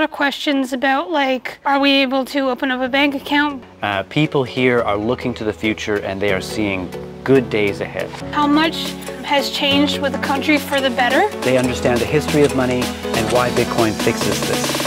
of questions about, like, are we able to open up a bank account? People here are looking to the future and they are seeing good days ahead. How much has changed with the country for the better? They understand the history of money and why Bitcoin fixes this.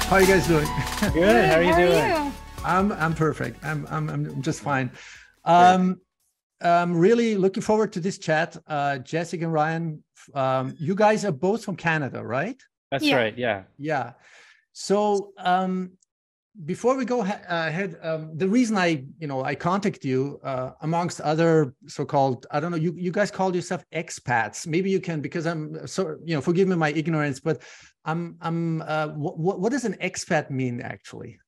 How are you guys doing? Good. How are you doing? I'm perfect. I'm just fine. I'm really looking forward to this chat. Jessica and Ryan, you guys are both from Canada, right? That's right. Yeah. Yeah. So before we go ahead, the reason I contact you, amongst other so-called, I don't know, you guys call yourself expats. Maybe you can, because I'm so, forgive me my ignorance, but what does an expat mean actually?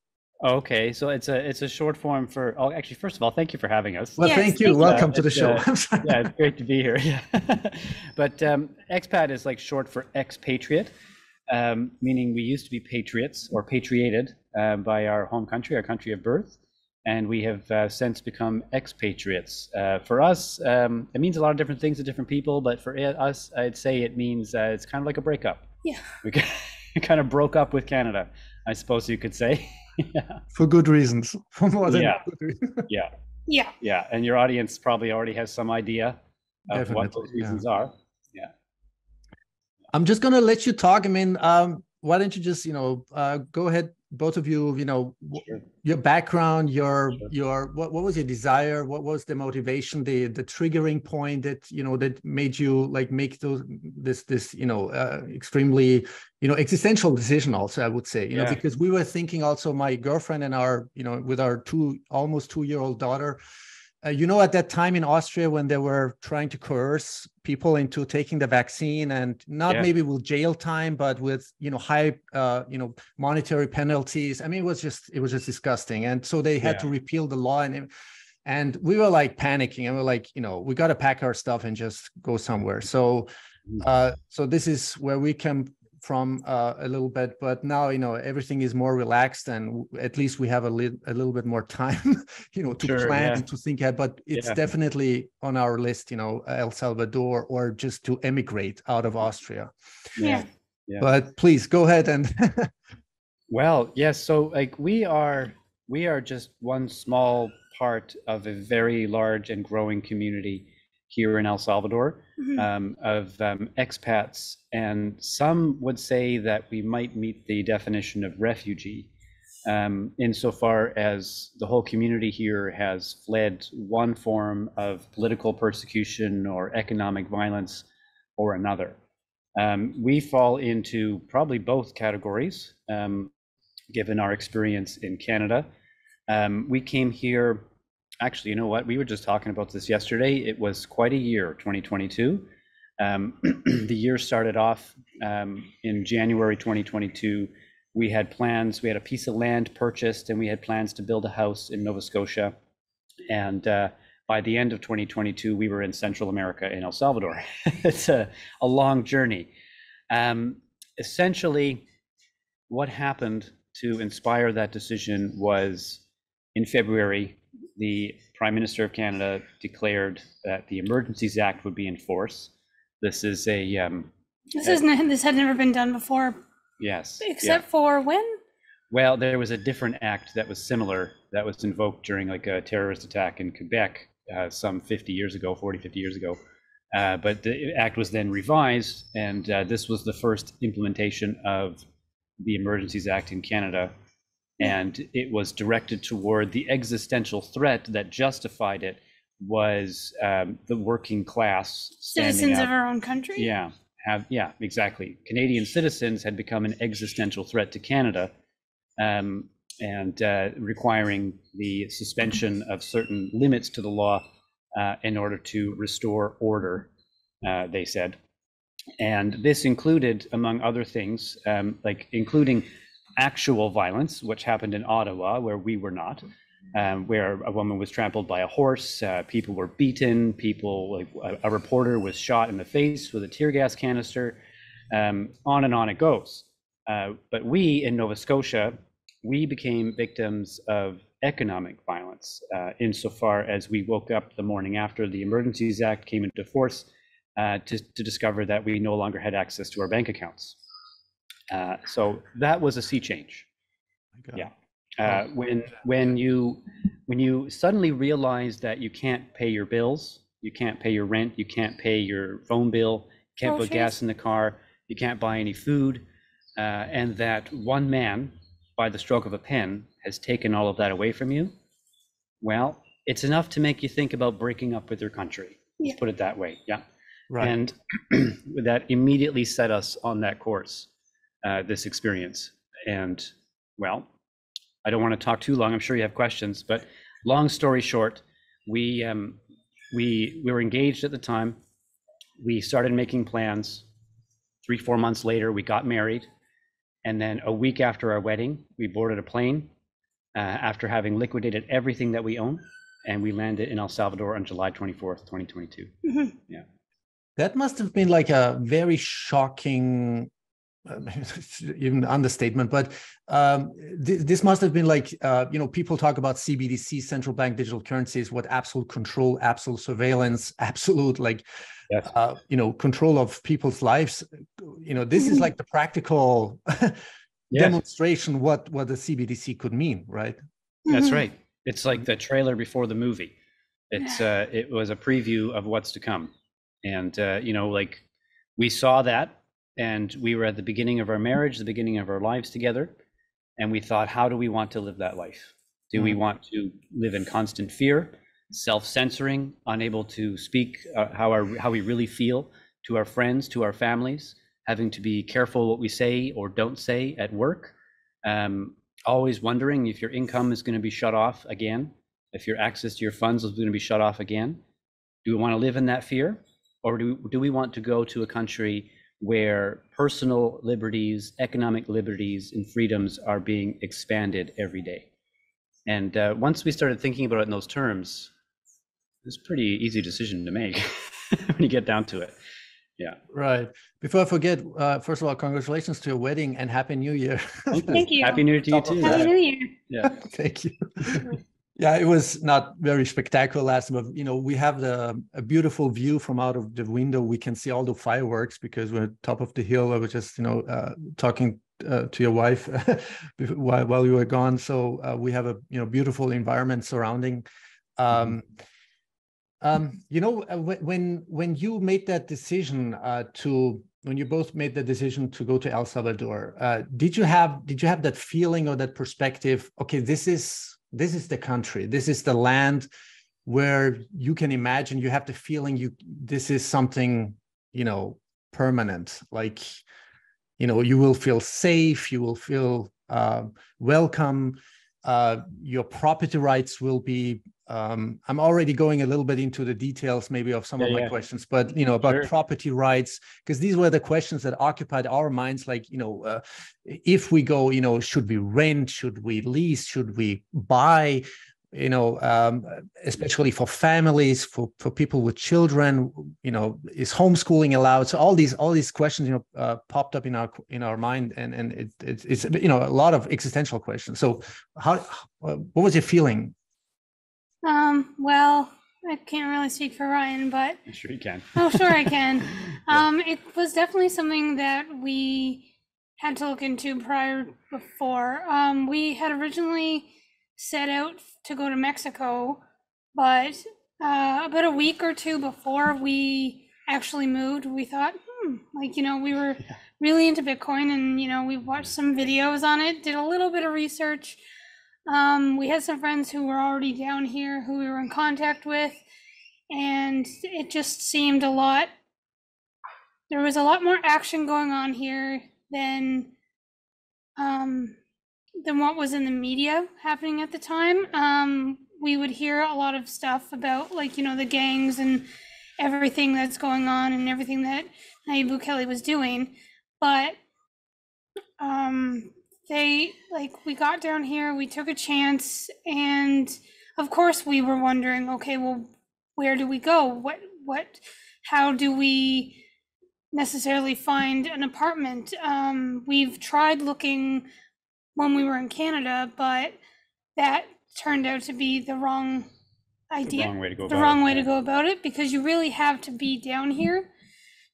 Okay, so it's a short form for. Oh, actually, first of all, thank you for having us. Well, yes, thank you. Welcome to the show. Yeah, it's great to be here. Yeah. But expat is like short for expatriate, meaning we used to be patriots or patriated by our home country, our country of birth, and we have since become expatriates. For us, it means a lot of different things to different people, but for us, I'd say it means it's kind of like a breakup. Yeah. We kind of broke up with Canada, I suppose you could say. Yeah. For good reasons. For more than good reasons. Yeah. And your audience probably already has some idea of what those reasons are. Yeah. I'm just going to let you talk. I mean, why don't you just, go ahead, both of you, sure. Your background, what was your desire? What was the motivation, the triggering point that, that made you like make this extremely, existential decision also, I would say, because we were thinking also, my girlfriend and our, with our almost 2-year-old daughter, at that time in Austria, when they were trying to coerce people into taking the vaccine, and not maybe with jail time, but with, high, monetary penalties. I mean, it was just disgusting. And so they had to repeal the law, and we were like panicking, and we're like, we got to pack our stuff and just go somewhere. So, so this is where we come from a little bit, but now everything is more relaxed, and at least we have a little bit more time to plan and to think ahead. But it's definitely on our list, El Salvador, or just to emigrate out of Austria. Yeah. But please go ahead and well, yes, so like we are just one small part of a very large and growing community here in El Salvador, of expats, and some would say that we might meet the definition of refugee, insofar as the whole community here has fled one form of political persecution or economic violence or another. We fall into probably both categories, given our experience in Canada. We came here. Actually, you know what? We were just talking about this yesterday. It was quite a year, 2022. The year started off in January 2022. We had plans. We had a piece of land purchased, and we had plans to build a house in Nova Scotia. And by the end of 2022, we were in Central America in El Salvador. It's a long journey. Essentially, what happened to inspire that decision was in February, the Prime Minister of Canada declared that the Emergencies Act would be in force. This is a this had never been done before. Yes. Except for when? Well, there was a different act that was similar that was invoked during like a terrorist attack in Quebec some 40, 50 years ago. But the act was then revised, and this was the first implementation of the Emergencies Act in Canada. And it was directed toward the existential threat that justified it was the working class. Citizens of our own country? Yeah, exactly. Canadian citizens had become an existential threat to Canada, and requiring the suspension of certain limits to the law in order to restore order, they said. And this included, among other things, including actual violence, which happened in Ottawa, where we were not, where a woman was trampled by a horse, people were beaten, a reporter was shot in the face with a tear gas canister, on and on it goes. But we in Nova Scotia we became victims of economic violence insofar as we woke up the morning after the Emergencies Act came into force to discover that we no longer had access to our bank accounts. So that was a sea change. Yeah. When you suddenly realize that you can't pay your bills, you can't pay your rent, you can't pay your phone bill, you can't put gas in the car, you can't buy any food, and that one man, by the stroke of a pen, has taken all of that away from you, well, it's enough to make you think about breaking up with your country. Let's put it that way. Yeah. Right. And that immediately set us on that course, this experience. And well, I don't want to talk too long. I'm sure you have questions, but long story short, we were engaged at the time. We started making plans. 3-4 months later, we got married. And then a week after our wedding, we boarded a plane after having liquidated everything that we own. And we landed in El Salvador on July 24th, 2022. Mm-hmm. Yeah. That must have been like a very shocking, even understatement, but this must have been like, people talk about CBDC, central bank digital currencies, what absolute control, absolute surveillance, absolute yes. Control of people's lives. This is like the practical demonstration what the CBDC could mean, right? That's right. It's like the trailer before the movie. It was a preview of what's to come. And, we saw that, and we were at the beginning of our marriage, the beginning of our lives together. And we thought, how do we want to live that life? Do we want to live in constant fear, self-censoring, unable to speak how we really feel to our friends, to our families, having to be careful what we say or don't say at work, always wondering if your income is going to be shut off again, if your access to your funds is going to be shut off again? Do we want to live in that fear? Or do we want to go to a country where personal liberties, economic liberties, and freedoms are being expanded every day? And once we started thinking about it in those terms, it's a pretty easy decision to make when you get down to it. Yeah. Right. Before I forget, first of all, congratulations to your wedding and Happy New Year. Thank you. Happy New Year to you too. Happy New Year. Yeah. Thank you. Yeah, it was not very spectacular last, but we have a beautiful view from out of the window. We can see all the fireworks because we're at the top of the hill. I was just talking to your wife while you were gone. So we have a beautiful environment surrounding. When you made that decision when you both made the decision to go to El Salvador, did you have that feeling or that perspective? Okay, this is the country, this is the land where you can imagine, you have the feeling this is something permanent, like you will feel safe, you will feel welcome, your property rights will be I'm already going a little bit into the details maybe of some of my questions, but about property rights, because these were the questions that occupied our minds, like if we go, should we rent, should we lease, should we buy, especially for families, for people with children, is homeschooling allowed? So all these questions popped up in our mind, and it's a lot of existential questions. So what was your feeling? Well, I can't really speak for Ryan, but I'm sure you can. Oh, sure I can. It was definitely something that we had to look into before. We had originally set out to go to Mexico, but about a week or two before we actually moved, we thought, we were really into Bitcoin, and we watched some videos on it, did a little bit of research. We had some friends who were already down here who we were in contact with, and it just seemed there was a lot more action going on here than what was in the media happening at the time. We would hear a lot of stuff about the gangs and everything that's going on and everything that Nayib Bukele was doing, but we got down here, we took a chance, and of course we were wondering, okay, well, where do we go? How do we necessarily find an apartment? We've tried looking when we were in Canada, but that turned out to be the wrong idea, The wrong way to go the about wrong it, way to yeah. go about it, because you really have to be down here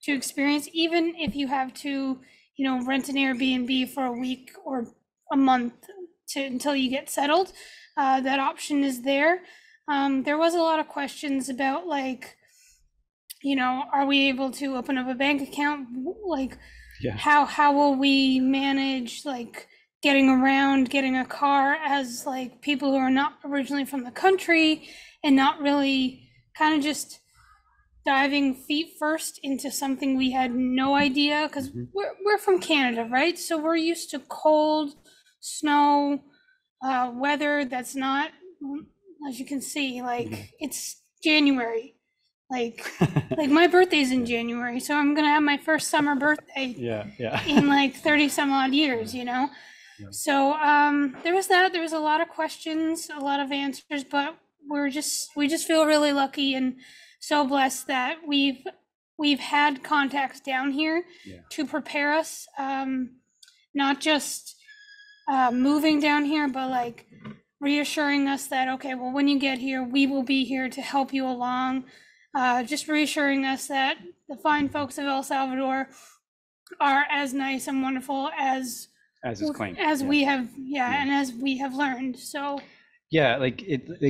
to experience, even if you have to, you know, rent an Airbnb for a week or a month until you get settled. That option is there. There was a lot of questions about, like, you know, are we able to open up a bank account? Like, Yeah. how will we manage, like, getting around, getting a car as, like, people who are not originally from the country and not really kind of just diving feet first into something we had no idea, because we're from Canada, right? So we're used to cold, snow, weather that's not, as you can see, like, it's January. Like my birthday's in January, so I'm gonna have my first summer birthday in like 30 some odd years, you know? Yeah. So there was that. There was a lot of questions, a lot of answers, but we just feel really lucky and so blessed that we've had contacts down here to prepare us, not just moving down here, but like reassuring us that, okay, well, when you get here, we will be here to help you along. Just reassuring us that the fine folks of El Salvador are as nice and wonderful as is claimed, we have, and as we have learned. So yeah, like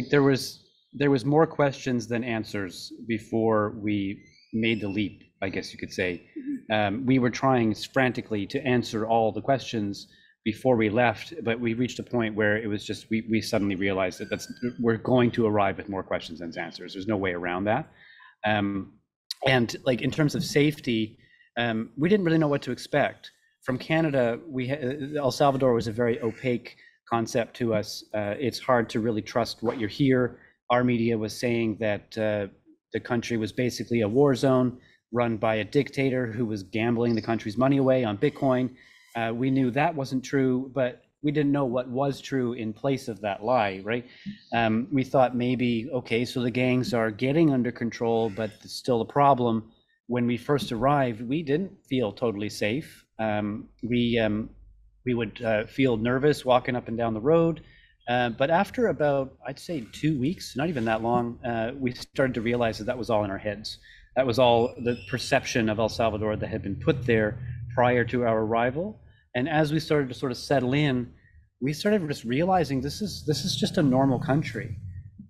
there was more questions than answers before we made the leap, I guess you could say. We were trying frantically to answer all the questions before we left, but we reached a point where it was just, we suddenly realized that we're going to arrive with more questions than answers. There's no way around that. And like in terms of safety, we didn't really know what to expect. From Canada, El Salvador was a very opaque concept to us. It's hard to really trust what you hear. Our media was saying that the country was basically a war zone run by a dictator who was gambling the country's money away on Bitcoin. We knew that wasn't true, but we didn't know what was true in place of that lie, right? We thought maybe, okay, so the gangs are getting under control, but it's still a problem. When we first arrived, we didn't feel totally safe. We would feel nervous walking up and down the road. But after about, I'd say 2 weeks, not even that long, we started to realize that was all in our heads. That was all the perception of El Salvador that had been put there prior to our arrival. And as we started to sort of settle in, we started just realizing this is just a normal country.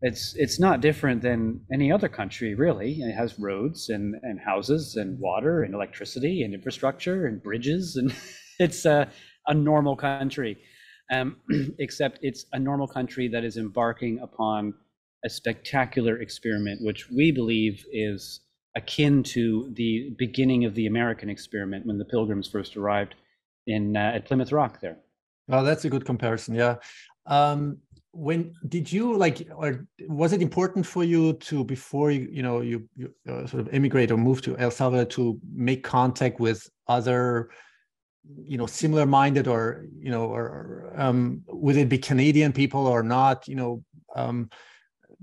It's not different than any other country, really. It has roads and houses and water and electricity and infrastructure and bridges, and it's a normal country. Except it's a normal country that is embarking upon a spectacular experiment, which we believe is akin to the beginning of the American experiment when the Pilgrims first arrived at Plymouth Rock there. Oh, that's a good comparison. Yeah. When did you or was it important for you to, before you sort of immigrate or move to El Salvador, to make contact with other, similar minded, or would it be Canadian people or not?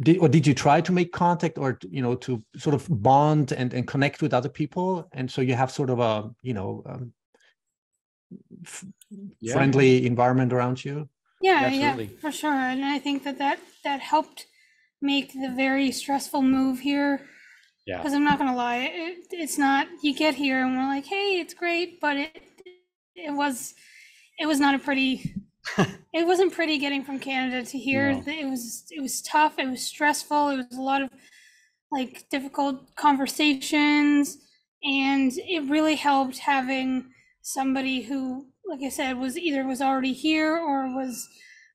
Did you try to make contact, or to sort of bond and connect with other people, and so you have sort of a friendly environment around you? Yeah, for sure. And I think that helped make the very stressful move here. Yeah. Because I'm not gonna lie, it's not, you get here and we're like, hey, it's great, but it was not a pretty it wasn't pretty getting from Canada to here. No. It was tough, it was stressful, it was a lot of like difficult conversations, and it really helped having somebody who, like I said, was already here or was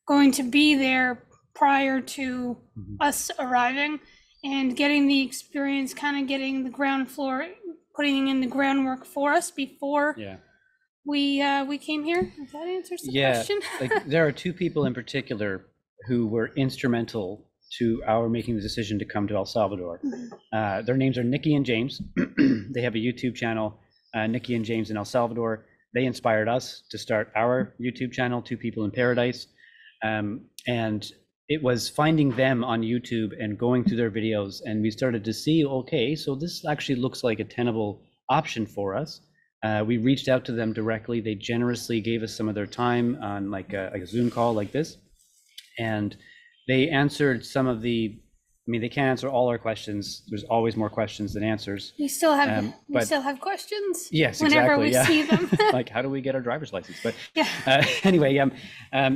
going to be there prior to us arriving, and getting the experience, kind of getting the ground floor, putting in the groundwork for us before we came here. If that answers the question. Like there are two people in particular who were instrumental to our making the decision to come to El Salvador. Their names are Nikki and James. They have a YouTube channel, Nikki and James in El Salvador. They inspired us to start our YouTube channel, Two People in Paradise. And it was finding them on YouTube and going through their videos, and we started to see, okay, so this actually looks like a tenable option for us. We reached out to them directly. They generously gave us some of their time on like a Zoom call like this. And they answered some of the, I mean, they can't answer all our questions. There's always more questions than answers. We still have questions. Yes, whenever exactly. we see them. Like, how do we get our driver's license? But yeah. Anyway,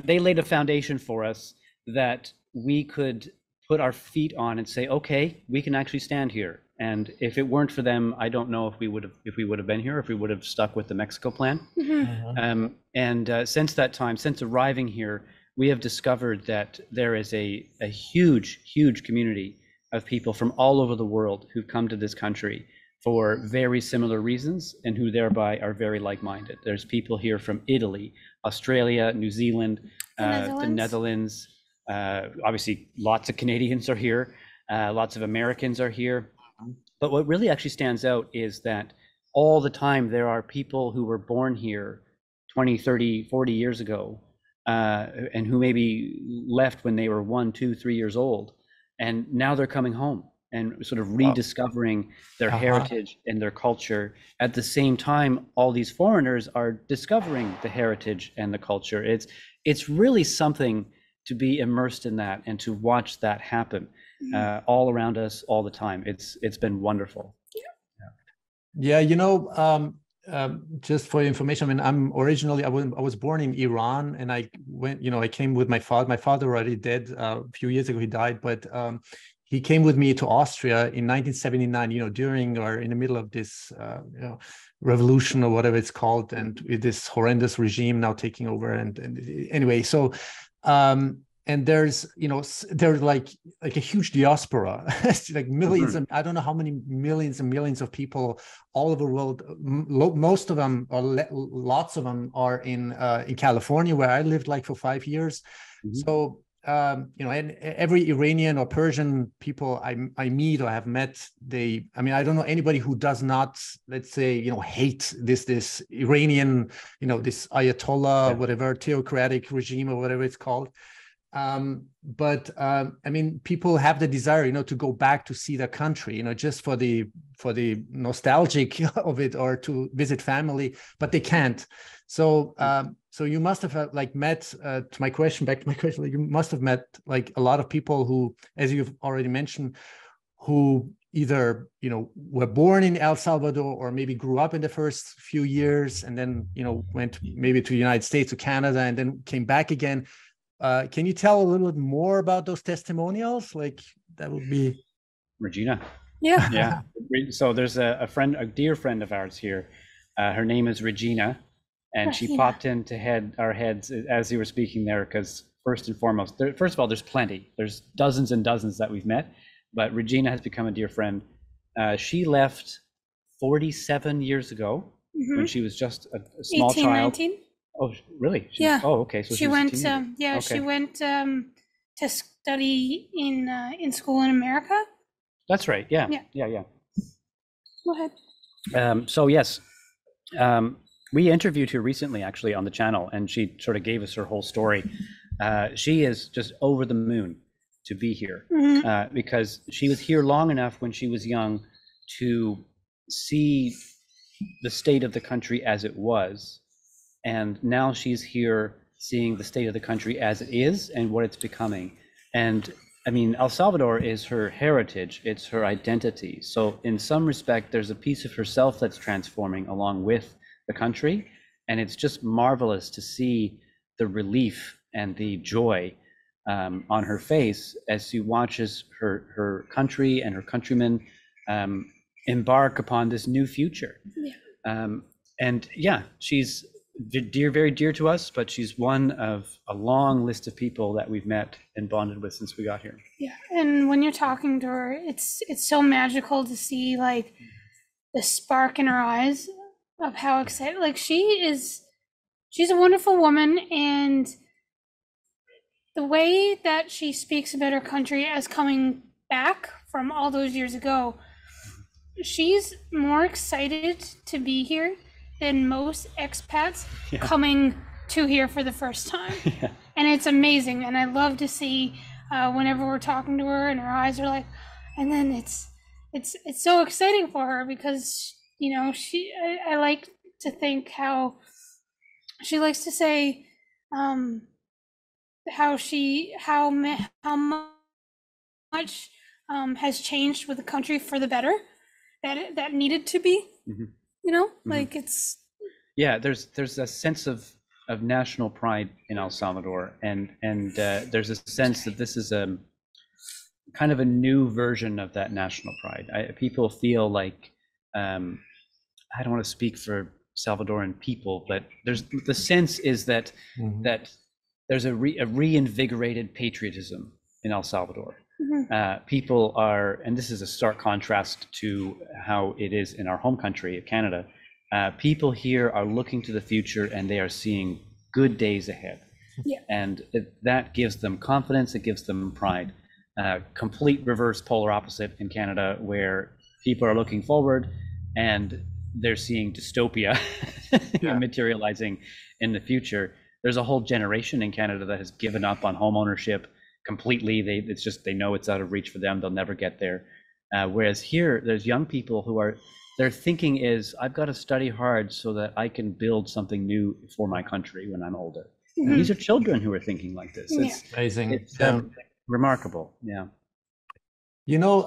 they laid a foundation for us that we could put our feet on and say, okay, we can actually stand here. And if it weren't for them, I don't know if we would have been here, if we would have stuck with the Mexico plan. Mm-hmm. Since that time, since arriving here, we have discovered that there is a huge community of people from all over the world who come to this country for very similar reasons and who thereby are very like-minded. There's people here from Italy, Australia, New Zealand, the Netherlands. Obviously, lots of Canadians are here. Lots of Americans are here. But what really actually stands out is that all the time there are people who were born here 20, 30, 40 years ago, and who maybe left when they were 1, 2, 3 years old. And now they're coming home and sort of rediscovering their heritage and their culture. At the same time, all these foreigners are discovering the heritage and the culture. It's really something to be immersed in that and to watch that happen all around us all the time. It's been wonderful. Yeah, just for your information, I mean, I was born in Iran, and I went, I came with my father. My father already dead a few years ago. He died, but he came with me to Austria in 1979. During or in the middle of this, revolution or whatever it's called, and with this horrendous regime now taking over. And anyway, so. And there's like a huge diaspora, like millions, and I don't know how many millions and millions of people all over the world. Most of them, or lots of them, are in California, where I lived like for 5 years. So and every Iranian or Persian people I meet or have met, I don't know anybody who does not, let's say, hate this Iranian, this Ayatollah, whatever, theocratic regime or whatever it's called. But people have the desire, to go back to see their country, just for the nostalgic of it, or to visit family, but they can't. So, so you must have met, to my question, you must have met like a lot of people who, as you've already mentioned, who either, were born in El Salvador, or maybe grew up in the first few years, and then, went maybe to the United States or Canada, and then came back again. Can you tell a little bit more about those testimonials? Like, that would be Regina. Yeah. Yeah. So there's a dear friend of ours here. Her name is Regina, and she popped into our heads as you were speaking there, because first and foremost, first of all, there's plenty. There's dozens and dozens that we've met, but Regina has become a dear friend. She left 47 years ago when she was just a small 18, child. 19. Oh, really? Yeah. Oh, okay. So she went. Okay. She went to study in school in America. That's right. Yeah. Go ahead. So yes, we interviewed her recently, actually, on the channel, and she sort of gave us her whole story. She is just over the moon to be here, because she was here long enough when she was young to see the state of the country as it was. And now she's here seeing the state of the country as it is and what it's becoming. And I mean, El Salvador is her heritage, it's her identity. So in some respect, there's a piece of herself that's transforming along with the country. And it's just marvelous to see the relief and the joy on her face as she watches her country and her countrymen embark upon this new future. And yeah, she's very dear to us, but she's one of a long list of people that we've met and bonded with since we got here. Yeah, and when you're talking to her, it's so magical to see like the spark in her eyes of how excited. Like she's a wonderful woman, and the way that she speaks about her country as coming back from all those years ago, she's more excited to be here than most expats coming to here for the first time. And it's amazing. And I love to see whenever we're talking to her and her eyes are like, and then it's so exciting for her because, I like to think how she likes to say how much has changed with the country for the better, that needed to be. You know, like it's there's a sense of national pride in El Salvador, and there's a sense that this is a kind of a new version of that national pride. People feel like, I don't want to speak for Salvadoran people, but there's the sense is that that there's a reinvigorated patriotism in El Salvador. People are, and this is a stark contrast to how it is in our home country of Canada. People here are looking to the future, and they are seeing good days ahead. And that gives them confidence. It gives them pride. Complete reverse polar opposite in Canada, where people are looking forward and they're seeing dystopia materializing in the future. There's a whole generation in Canada that has given up on home ownership completely. They know it's out of reach for them. They'll never get there. Whereas here, there's young people who are, their thinking is, I've got to study hard so that I can build something new for my country when I'm older. And these are children who are thinking like this. It's amazing. It's remarkable. Yeah. You know,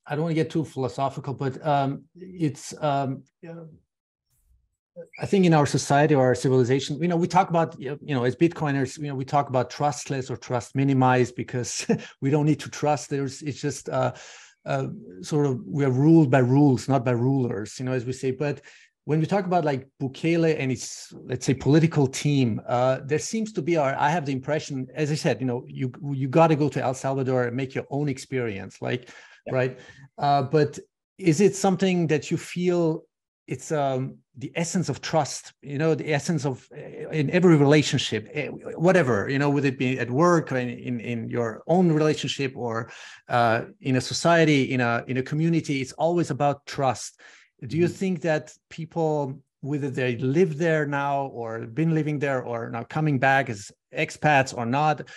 I don't want to get too philosophical, but it's, I think in our society or our civilization, you know, we talk about, you know, as Bitcoiners, you know, we talk about trustless or trust minimized because we don't need to trust. It's just sort of, we're ruled by rules, not by rulers, you know, as we say. But when we talk about like Bukele and his, let's say, political team, there seems to be, I have the impression, as I said, you know, you got to go to El Salvador and make your own experience, like, right? But is it something that you feel it's the essence of trust, you know, the essence of in every relationship, whatever, you know, would it be at work or in your own relationship or in a society, in a community, it's always about trust. Do you think that people, whether they live there now or been living there or now coming back as expats or not,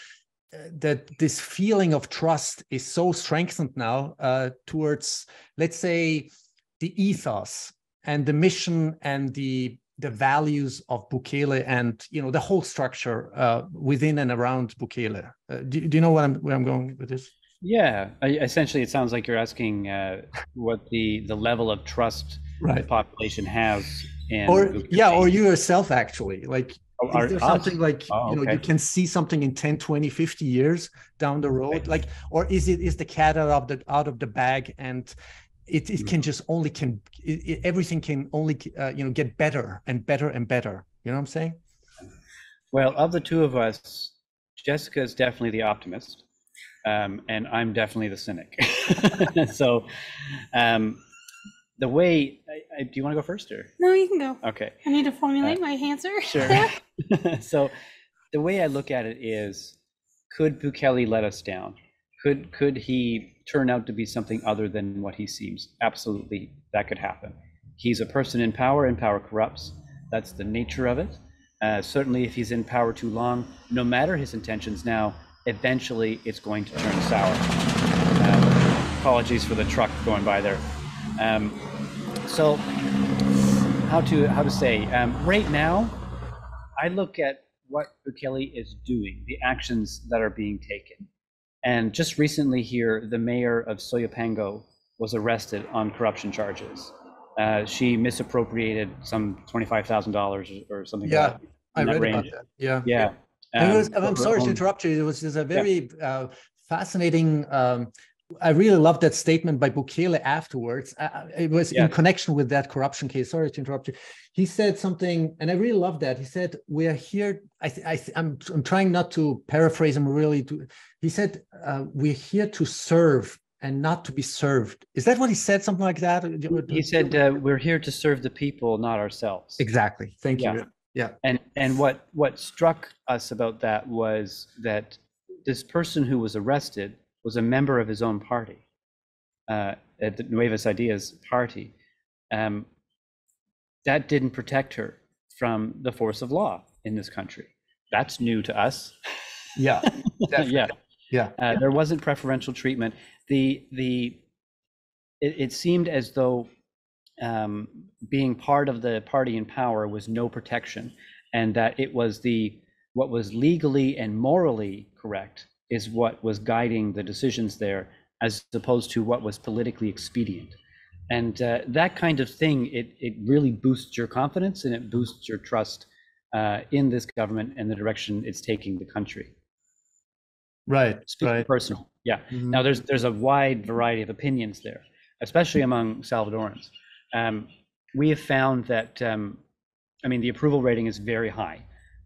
that this feeling of trust is so strengthened now towards, let's say, the ethos and the mission and the values of Bukele and, you know, the whole structure within and around Bukele? Do you know where I'm going with this? Yeah, essentially, it sounds like you're asking what the level of trust the population has in Bukele. Or you yourself, actually, like, is there something like, you know, you can see something in 10, 20, 50 years down the road, like, or is the cat out of the bag and it can just only everything can only you know, get better and better and better. You know what I'm saying? Well, of the two of us, Jessica is definitely the optimist, and I'm definitely the cynic. So, the way, do you want to go first or? No, you can go. Okay. I need to formulate my answer. Sure. So, the way I look at it is, could Bukele let us down? Could he turn out to be something other than what he seems? Absolutely, that could happen. He's a person in power, and power corrupts. That's the nature of it. Certainly, if he's in power too long, no matter his intentions now, eventually it's going to turn sour. Apologies for the truck going by there. So, how to say? Right now, I look at what Bukele is doing, the actions that are being taken. And just recently here, the mayor of Soyapango was arrested on corruption charges. She misappropriated some $25,000 or something. Yeah, I read about that. Yeah. Yeah. I'm sorry to interrupt you. It was just a very fascinating. I really loved that statement by Bukele afterwards. It was in connection with that corruption case. Sorry to interrupt you. He said something, and I really loved that. He said, "We are here." I'm trying not to paraphrase him really. He said, "We're here to serve and not to be served." Is that what he said? Something like that? He said, "We're here to serve the people, not ourselves." Exactly. Thank you. Yeah. And what struck us about that was that this person who was arrested was a member of his own party, at the Nuevas Ideas party. That didn't protect her from the force of law in this country. That's new to us. Yeah. There wasn't preferential treatment. It seemed as though being part of the party in power was no protection, and that it was what was legally and morally correct is what was guiding the decisions there, as opposed to what was politically expedient. And that kind of thing, it really boosts your confidence and it boosts your trust in this government and the direction it's taking the country. Right. Speaking right. personal, yeah. Mm-hmm. Now there's a wide variety of opinions there, especially among Salvadorans. We have found that, the approval rating is very high.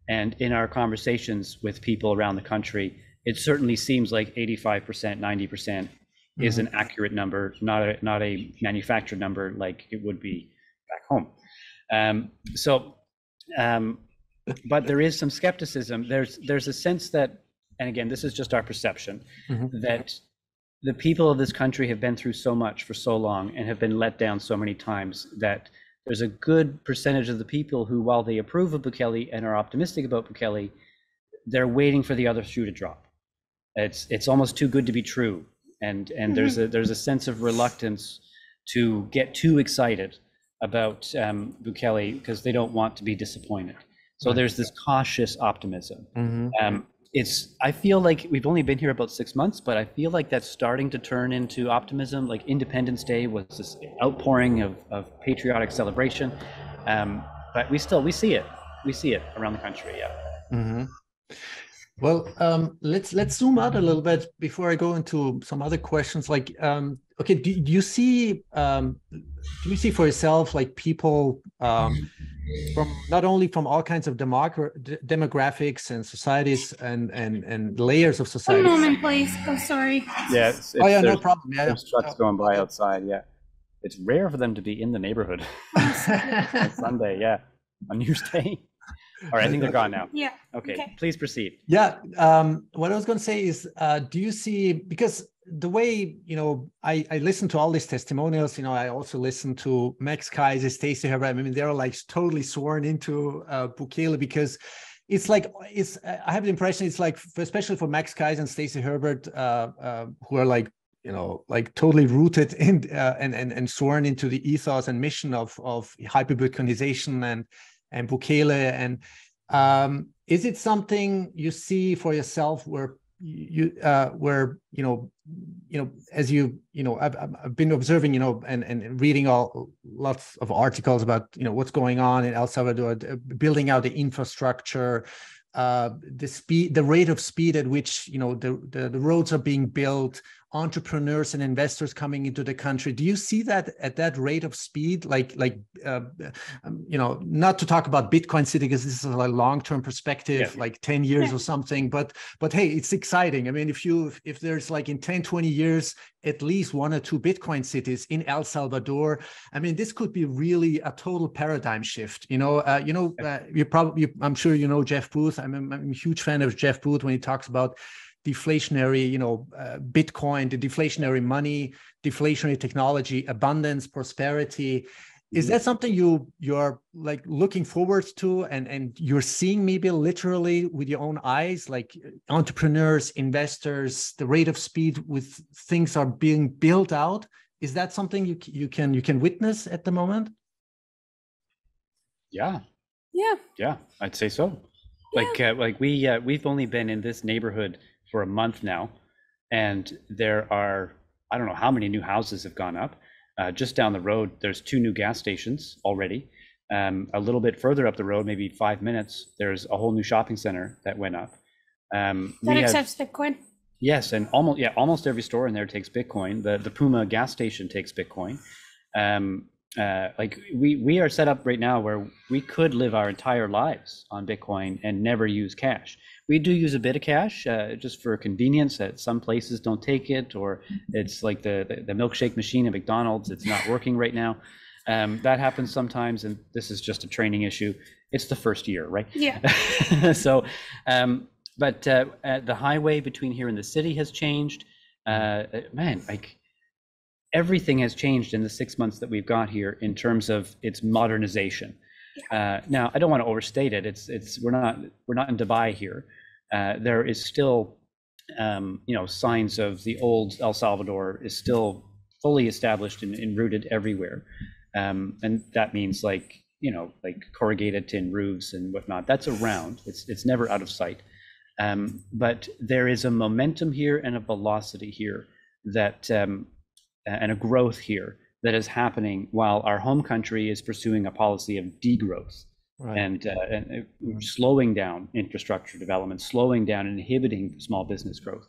And in our conversations with people around the country, it certainly seems like 85%, 90% is an accurate number, not a manufactured number like it would be back home. But there is some skepticism. There's a sense that, and again, this is just our perception, that the people of this country have been through so much for so long and have been let down so many times that there's a good percentage of the people who, while they approve of Bukele and are optimistic about Bukele, they're waiting for the other shoe to drop. It's almost too good to be true, and there's a sense of reluctance to get too excited about Bukele because they don't want to be disappointed. So there's this cautious optimism. I feel like we've only been here about 6 months, but I feel like that's starting to turn into optimism. Like Independence Day was this outpouring of patriotic celebration, but we see it around the country. Yeah. Well, let's zoom out a little bit before I go into some other questions. Like, okay, do you see for yourself like people from not only from all kinds of demographics and societies and layers of society? 1 moment, please. I'm sorry. Yeah. No problem. Yeah, there's trucks going by outside. Yeah, it's rare for them to be in the neighborhood on Sunday. Yeah, on New Year's Day. All right, I think they're gone now. Yeah. Okay, please proceed. Yeah. What I was going to say is, do you see, because the way, I listen to all these testimonials, I also listen to Max Kaiser, Stacey Herbert. I mean, they're like totally sworn into Bukele, because it's like, I have the impression it's like, especially for Max Kaiser and Stacey Herbert, who are like, like totally rooted in and sworn into the ethos and mission of hyper-Bitcoinization and Bukele, and is it something you see for yourself where as I've been observing, and reading lots of articles about, what's going on in El Salvador, building out the infrastructure, the rate of speed at which, the roads are being built, entrepreneurs and investors coming into the country. Do you see that at that rate of speed? Like not to talk about Bitcoin City, because this is a long-term perspective, like 10 years or something, but hey, it's exciting. I mean, if there's like in 10, 20 years, at least 1 or 2 Bitcoin cities in El Salvador, I mean, this could be really a total paradigm shift. I'm sure you know Jeff Booth. I'm a huge fan of Jeff Booth when he talks about deflationary, Bitcoin, the deflationary money, deflationary technology, abundance, prosperity. Is that something you're like looking forward to, and you're seeing maybe literally with your own eyes, like entrepreneurs, investors, the rate of speed with things are being built out? Is that something you can witness at the moment? Yeah, I'd say so. Like we've only been in this neighborhood for a month now, and there are, I don't know how many new houses have gone up. Just down the road, there's 2 new gas stations already. A little bit further up the road, maybe 5 minutes, there's a whole new shopping center that went up. That accepts Bitcoin? Yes, and almost every store in there takes Bitcoin. The Puma gas station takes Bitcoin. Like we are set up right now where we could live our entire lives on Bitcoin and never use cash. We do use a bit of cash just for convenience. That some places don't take it, or it's like the milkshake machine at McDonald's, it's not working right now. That happens sometimes, and this is just a training issue. It's the first year, right? Yeah. So, but the highway between here and the city has changed. Like everything has changed in the 6 months that we've got here in terms of its modernization. Now, I don't want to overstate it. We're not in Dubai here. There is still, signs of the old El Salvador is still fully established and rooted everywhere. And that means like, you know, like corrugated tin roofs and whatnot. That's around. It's never out of sight. But there is a momentum here and a velocity here that and a growth here that is happening while our home country is pursuing a policy of degrowth. Right. And slowing down infrastructure development, slowing down and inhibiting small business growth.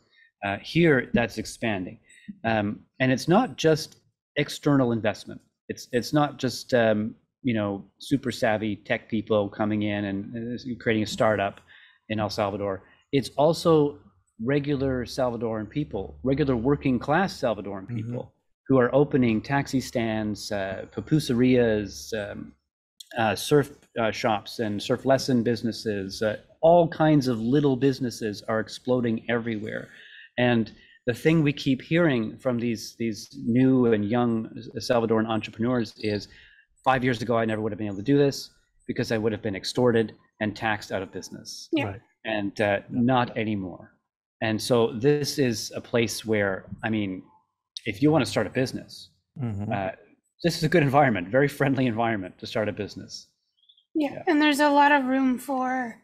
Here, that's expanding, and it's not just external investment. It's not just you know, super savvy tech people coming in and creating a startup in El Salvador. It's also regular Salvadoran people, regular working class Salvadoran people who are opening taxi stands, pupuserias, surf shops and surf lesson businesses. All kinds of little businesses are exploding everywhere. And the thing we keep hearing from these new and young Salvadoran entrepreneurs is, 5 years ago, I never would have been able to do this because I would have been extorted and taxed out of business. Yeah. Right. And not anymore. And so this is a place where, I mean, if you want to start a business, this is a good environment, very friendly environment to start a business. Yeah, and there's a lot of room for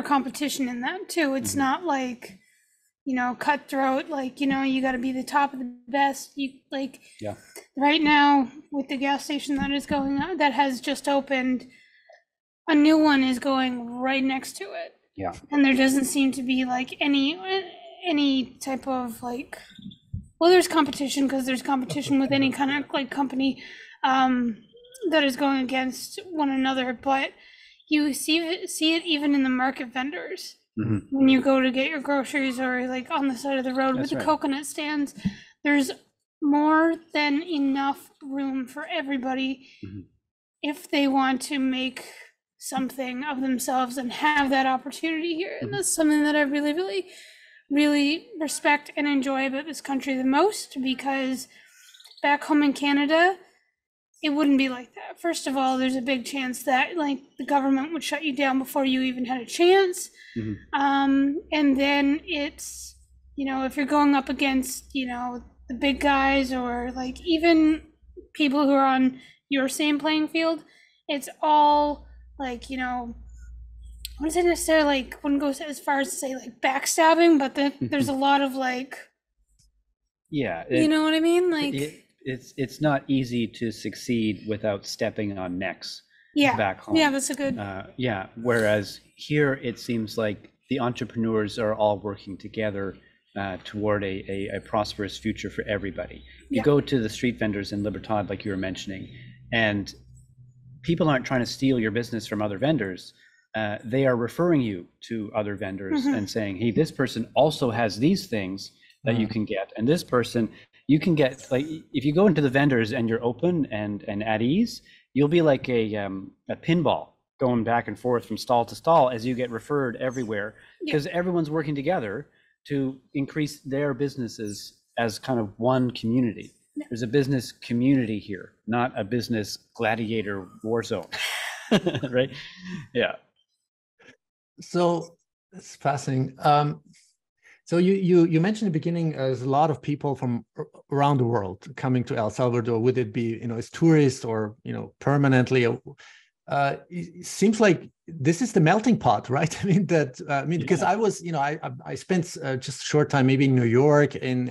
competition in that too. It's not like, you know, cutthroat, like, you know, you got to be the top of the best. You like, right now with the gas station that is going on, that has just opened, a new one is going right next to it. Yeah. And there doesn't seem to be like any type of like, well, there's competition because there's competition with any kind of like company that is going against one another, but you see it even in the market vendors. When you go to get your groceries or like on the side of the road with the coconut stands, there's more than enough room for everybody if they want to make something of themselves and have that opportunity here. And that's something that I really, really, really respect and enjoy about this country the most, because back home in Canada, it wouldn't be like that. First of all, there's a big chance that like the government would shut you down before you even had a chance. And then it's, you know, if you're going up against, you know, the big guys or like even people who are on your same playing field, it's all like, you know, I wouldn't say necessarily like, wouldn't go as far as to say like backstabbing, but there's a lot of like, you know what I mean? Like, it's not easy to succeed without stepping on necks back home. Yeah, that's a good. Whereas here it seems like the entrepreneurs are all working together toward a prosperous future for everybody. You go to the street vendors in Libertad, like you were mentioning, and people aren't trying to steal your business from other vendors. They are referring you to other vendors and saying, hey, this person also has these things that you can get, and this person you can get. Like if you go into the vendors and you're open and at ease, you'll be like a pinball going back and forth from stall to stall as you get referred everywhere, because everyone's working together to increase their businesses as kind of one community. There's a business community here, not a business gladiator war zone. Right? Yeah. So it's fascinating. So you mentioned in the beginning, there's a lot of people from around the world coming to El Salvador. Would it be, you know, as tourists or, you know, permanently? It seems like this is the melting pot, right? I mean because I was, you know, I spent just a short time maybe in New York and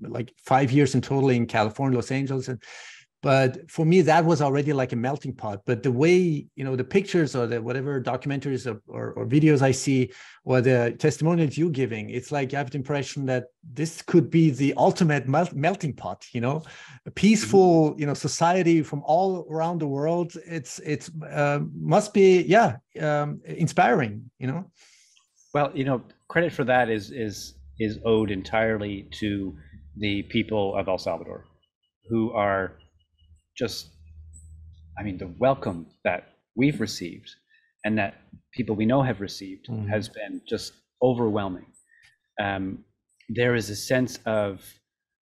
like 5 years in total in California, Los Angeles, but for me that was already like a melting pot. But the way, you know, the pictures or the whatever documentaries or videos I see or the testimonials you're giving, it's like I have the impression that this could be the ultimate melting pot, you know, a peaceful, you know, society from all around the world. It's must be inspiring, you know. Well, you know, credit for that is owed entirely to the people of El Salvador, who are just, I mean, the welcome that we've received and that people we know have received has been just overwhelming. There is a sense of,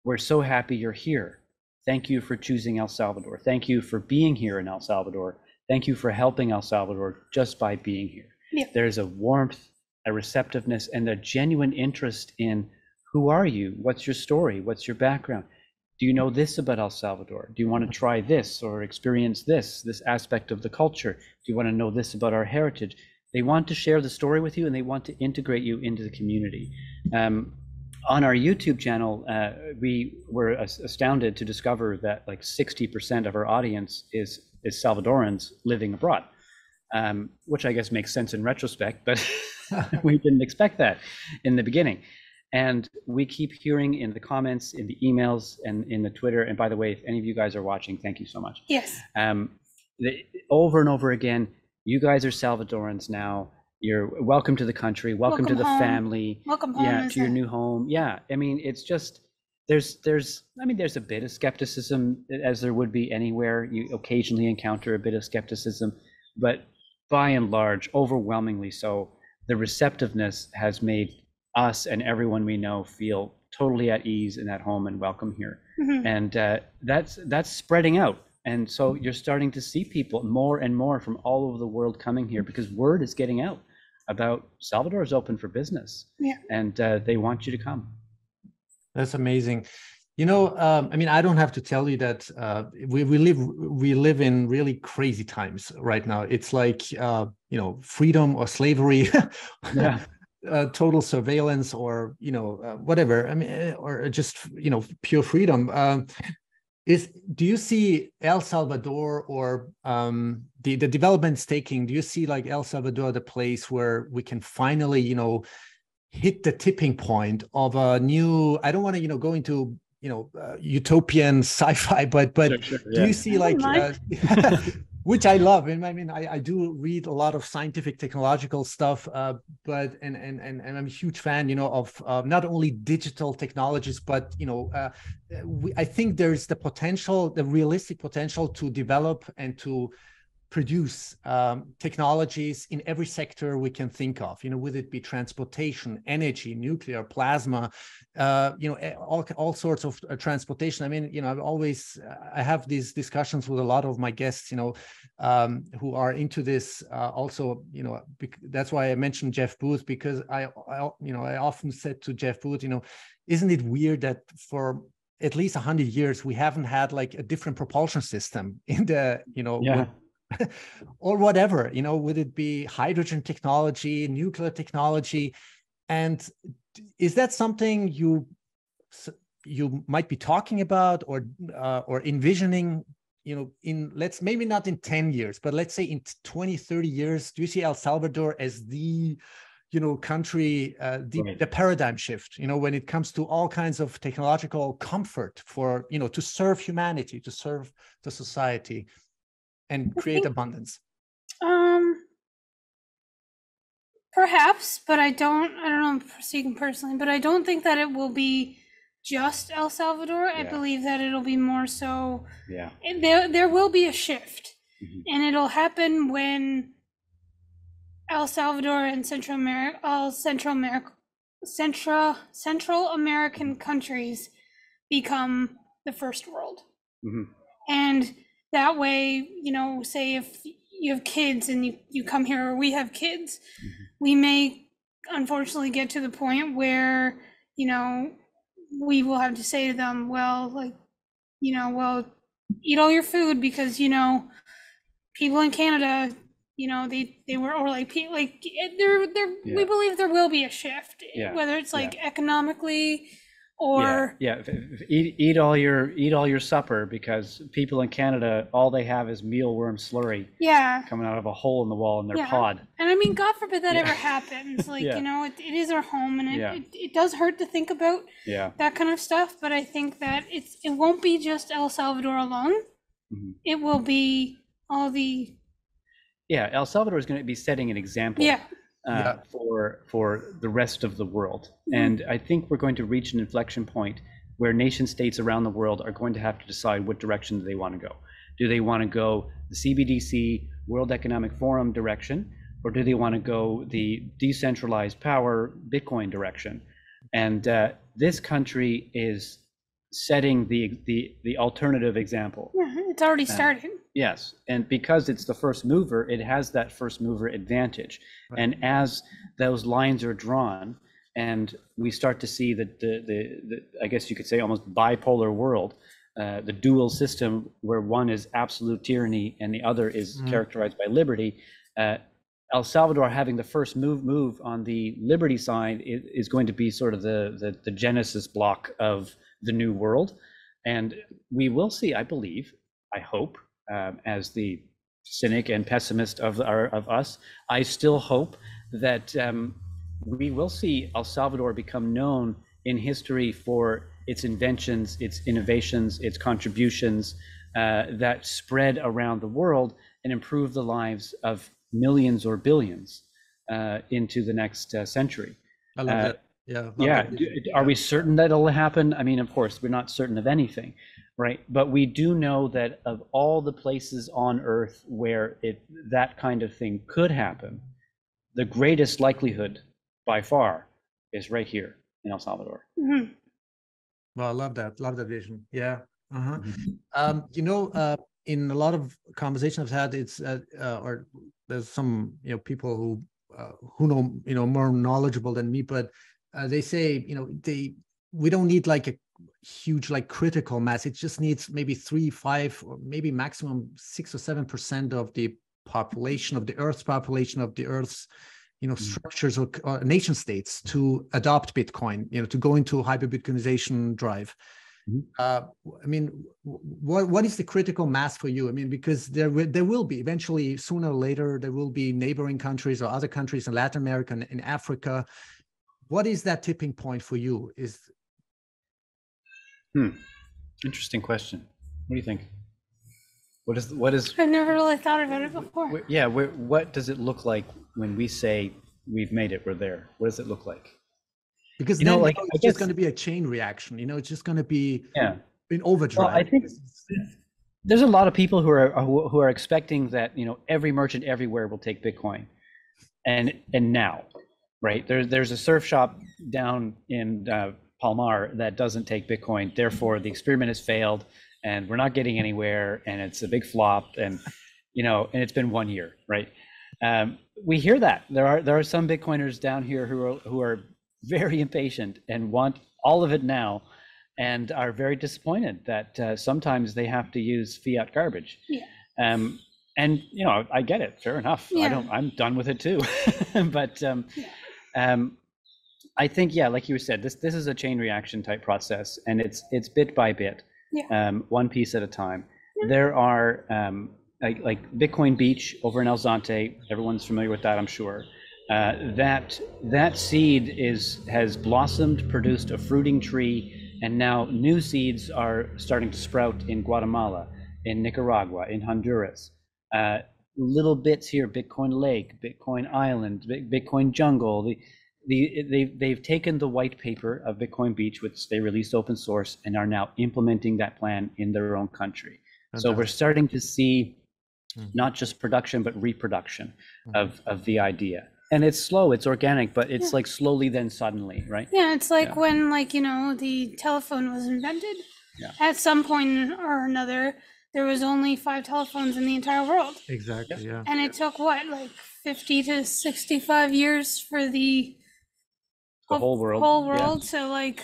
we're so happy you're here. Thank you for choosing El Salvador. Thank you for being here in El Salvador. Thank you for helping El Salvador just by being here. Yeah. There's a warmth, a receptiveness, and a genuine interest in, who are you? What's your story? What's your background? Do you know this about El Salvador? Do you want to try this or experience this aspect of the culture? Do you want to know this about our heritage? They want to share the story with you, and they want to integrate you into the community. On our YouTube channel, we were astounded to discover that like 60% of our audience is Salvadorans living abroad, which I guess makes sense in retrospect, but we didn't expect that in the beginning. And we keep hearing in the comments, in the emails, and in the Twitter. And by the way, if any of you guys are watching, thank you so much. Yes. Over and over again, you guys are Salvadorans now. You're welcome to the country. Welcome to the home. Family. Welcome home. Yeah, to your new home. Yeah, I mean, it's just there's a bit of skepticism, as there would be anywhere. You occasionally encounter a bit of skepticism, but by and large, overwhelmingly so, the receptiveness has made us and everyone we know feel totally at ease and at home and welcome here. Mm-hmm. And that's spreading out. And so you're starting to see people more and more from all over the world coming here because word is getting out about Salvador is open for business. Yeah. And they want you to come. That's amazing. You know, I mean, I don't have to tell you that we live in really crazy times right now. It's like, freedom or slavery, Yeah. Total surveillance or, whatever. I mean, or just, pure freedom. Do you see El Salvador or the developments taking, do you see like El Salvador, the place where we can finally, hit the tipping point of a new, I don't want to, go into, utopian sci-fi, but Sure, do you see like, which I love. And I mean, I do read a lot of scientific, technological stuff, but and I'm a huge fan, of not only digital technologies, but I think there's the potential, the realistic potential to develop and to produce technologies in every sector we can think of, whether it be transportation, energy, nuclear, plasma, all sorts of transportation. I mean, I have these discussions with a lot of my guests, who are into this also, that's why I mentioned Jeff Booth, because I often said to Jeff Booth, isn't it weird that for at least 100 years, we haven't had like a different propulsion system in the, Yeah. or whatever, would it be hydrogen technology, nuclear technology? And is that something you might be talking about or envisioning, maybe not in 10 years, but let's say in 20, 30 years, do you see El Salvador as the, country, the paradigm shift, when it comes to all kinds of technological comfort for, to serve humanity, to serve the society and create abundance? Perhaps, but I don't know, I'm speaking personally, but I don't think that it will be just El Salvador. I believe that it'll be more so, there will be a shift, and it'll happen when El Salvador and Central American countries become the first world. And that way, say if you have kids and you come here, or we have kids, we may unfortunately get to the point where, we will have to say to them, well, eat all your food because, people in Canada, they were, or we believe there will be a shift, whether it's like economically or eat all your supper, because people in Canada, all they have is mealworm slurry coming out of a hole in the wall in their pod. And I mean, God forbid that ever happens. Like, it is our home, and it does hurt to think about that kind of stuff, but I think that it won't be just El Salvador alone. It will be all the El Salvador is going to be setting an example for the rest of the world. And I think we're going to reach an inflection point where nation states around the world are going to have to decide what direction they want to go. Do they want to go the CBDC, World Economic Forum direction, or do they want to go the decentralized power Bitcoin direction? And this country is setting the alternative example. It's already started. Yes, and because it's the first mover, it has that first mover advantage. And as those lines are drawn, and we start to see that the I guess you could say almost bipolar world, the dual system where one is absolute tyranny and the other is characterized by liberty. El Salvador having the first move on the liberty side is going to be sort of the genesis block of the new world, and we will see, I believe, I hope, as the cynic and pessimist of us, I still hope that we will see El Salvador become known in history for its inventions, its innovations, its contributions that spread around the world and improve the lives of millions or billions into the next century. I love that. Yeah. Yeah. Are we certain that it'll happen? I mean, of course, we're not certain of anything, right? But we do know that of all the places on Earth where that kind of thing could happen, the greatest likelihood by far is right here in El Salvador. Mm-hmm. Well, I love that. Love that vision. Yeah. In a lot of conversations I've had, it's or there's some people who know more knowledgeable than me, but they say we don't need like a huge like critical mass. It just needs maybe 3, 5, or maybe maximum 6 or 7% of the population of the Earth's structures or nation states to adopt Bitcoin, to go into hyper-Bitcoinization drive. I mean, what is the critical mass for you? I mean, because there will be eventually, sooner or later, there will be neighboring countries or other countries in Latin America and in Africa. What is that tipping point for you? Interesting question. What do you think? What is? I've never really thought about it before. Yeah, what does it look like when we say we've made it, we're there? What does it look like? Because it's just going to be a chain reaction. It's just going to be in overdrive. Well, I think there's a lot of people who are expecting that every merchant everywhere will take Bitcoin, and now, right? There's a surf shop down in Palmar that doesn't take Bitcoin. Therefore, the experiment has failed, and we're not getting anywhere, and it's a big flop, and and it's been 1 year, right? We hear that there are some Bitcoiners down here who are very impatient and want all of it now, and are very disappointed that sometimes they have to use fiat garbage. And I get it, fair enough. I'm done with it too. But I think, like you said, this is a chain reaction type process, and it's bit by bit, one piece at a time. There are like Bitcoin Beach over in El Zonte, everyone's familiar with that, I'm sure. That seed has blossomed, produced a fruiting tree, and now new seeds are starting to sprout in Guatemala, in Nicaragua, in Honduras. Little bits here: Bitcoin Lake, Bitcoin Island, Bitcoin Jungle. They've taken the white paper of Bitcoin Beach, which they released open source, and are now implementing that plan in their own country. Fantastic. So we're starting to see not just production but reproduction of the idea. And it's slow, it's organic, but it's like slowly then suddenly, right? Yeah, it's like when the telephone was invented. At some point or another, there was only 5 telephones in the entire world. Exactly, yeah. And it took 50 to 65 years for the whole world to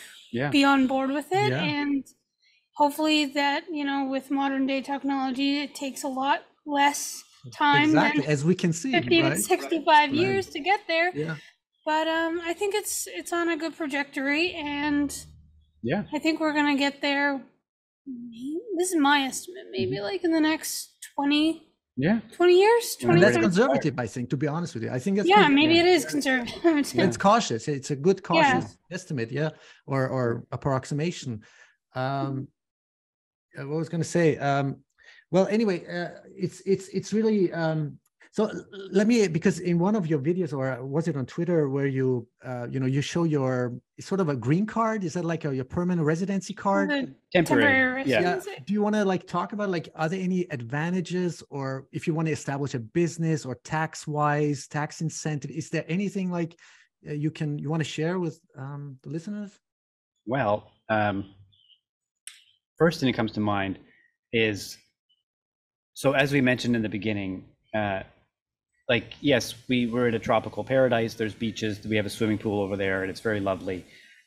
be on board with it. And hopefully that, with modern day technology, it takes a lot less time than as we can see 50 to 65 years to get there. But I think it's on a good trajectory, and I think we're gonna get there. This is my estimate, maybe in the next 20 years. And that's conservative, I think, to be honest with you. I think that's maybe it is conservative. It's cautious. It's a good cautious estimate, or approximation. What I was going to say, well, anyway, it's really so. Let me, because in one of your videos, or was it on Twitter, where you you show your sort of a green card? Is that like your permanent residency card? Temporary residency. Do you want to talk about are there any advantages, or if you want to establish a business, or tax-wise, tax incentive? Is there anything you want to share with the listeners? Well, first thing that comes to mind is, so as we mentioned in the beginning, like, yes, we were at a tropical paradise. There's beaches. We have a swimming pool over there, and it's very lovely.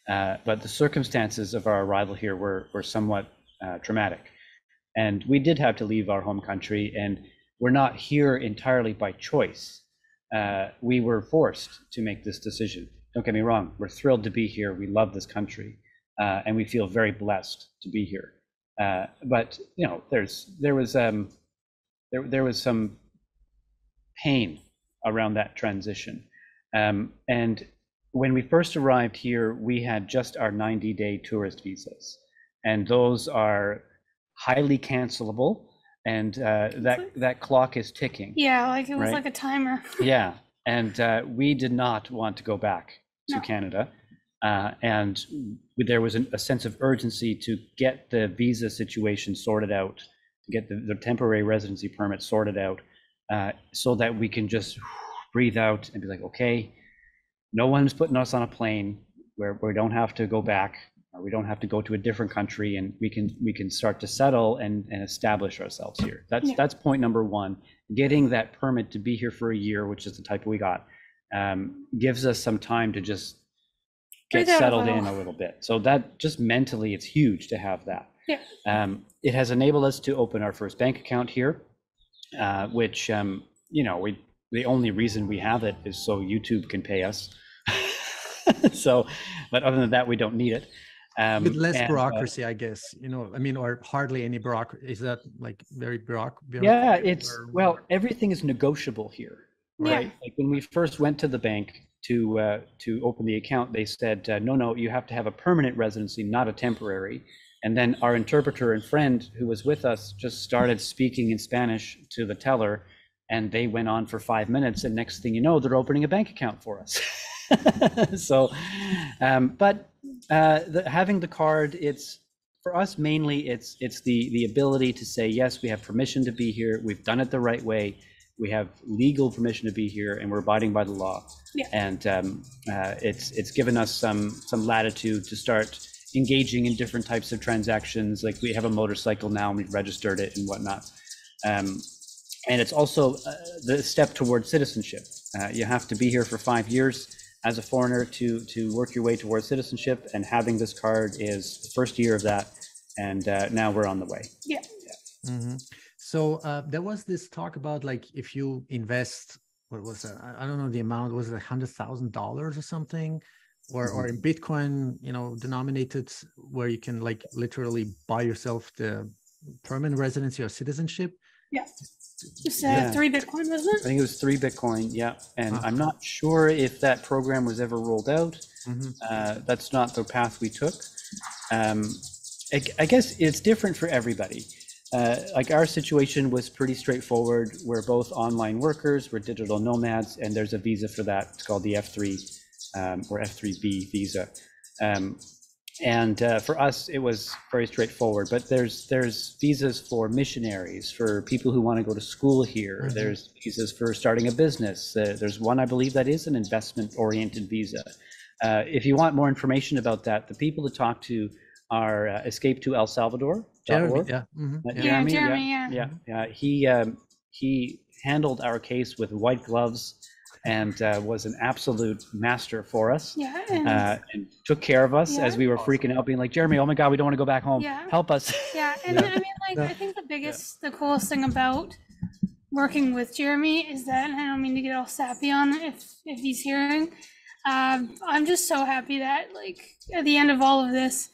But the circumstances of our arrival here were somewhat traumatic. And we did have to leave our home country, and we're not here entirely by choice. We were forced to make this decision. Don't get me wrong, we're thrilled to be here. We love this country, and we feel very blessed to be here. But you know, there was some pain around that transition. And when we first arrived here, we had just our 90-day tourist visas, and those are highly cancelable, and that clock is ticking. Yeah, like it was right? like a timer. Yeah, and we did not want to go back to Canada, and there was a sense of urgency to get the visa situation sorted out, to get the temporary residency permit sorted out, so that we can just breathe out and be like, okay, no one's putting us on a plane where we don't have to go back, or we don't have to go to a different country, and we can start to settle and establish ourselves here. That's point number one. Getting that permit to be here for a year, which is the type we got, gives us some time to just get settled in a little bit. So that just mentally, it's huge to have that. Yeah. It has enabled us to open our first bank account here, which you know, the only reason we have it is so YouTube can pay us. So, but other than that, we don't need it. With less bureaucracy, I guess, you know, I mean, or hardly any bureaucracy. Is that like very bureaucratic? Yeah, it's, well, everything is negotiable here, right? Yeah. Like when we first went to the bank to open the account, they said, no, you have to have a permanent residency, not a temporary. And then our interpreter and friend who was with us just started speaking in Spanish to the teller, and they went on for 5 minutes, and next thing you know, they're opening a bank account for us. So, but having the card, it's, for us mainly, it's the ability to say, yes, we have permission to be here, we've done it the right way, we have legal permission to be here, and we're abiding by the law. Yeah. And it's given us some latitude to start engaging in different types of transactions. Like we have a motorcycle now, and we've registered it and whatnot. And it's also the step towards citizenship. You have to be here for 5 years as a foreigner to work your way towards citizenship, and having this card is the first year of that, and now we're on the way. Yeah. Mm-hmm. So there was this talk about, like, if you invest, what was that? I don't know the amount, was it $100,000 or something? Or in Bitcoin, you know, denominated, where you can like literally buy yourself the permanent residency or citizenship. Yeah. Just 3 Bitcoin, wasn't it? I think it was 3 Bitcoin, yeah. And I'm not sure if that program was ever rolled out. That's not the path we took. I guess it's different for everybody. Like our situation was pretty straightforward. We're both online workers, we're digital nomads, and there's a visa for that. It's called the F3 or F3B visa. And for us, it was very straightforward. But there's visas for missionaries, for people who want to go to school here. There's visas for starting a business. There's one, I believe, that is an investment-oriented visa. If you want more information about that, the people to talk to are Escape to El Salvador. Jeremy, He handled our case with white gloves, and was an absolute master for us. Yeah. And took care of us as we were freaking out, being like, Jeremy, oh my God, we don't want to go back home. Yeah. Help us. Yeah. And I mean, like, I think the coolest thing about working with Jeremy is that, and I don't mean to get all sappy on it if he's hearing, I'm just so happy that, like, at the end of all of this,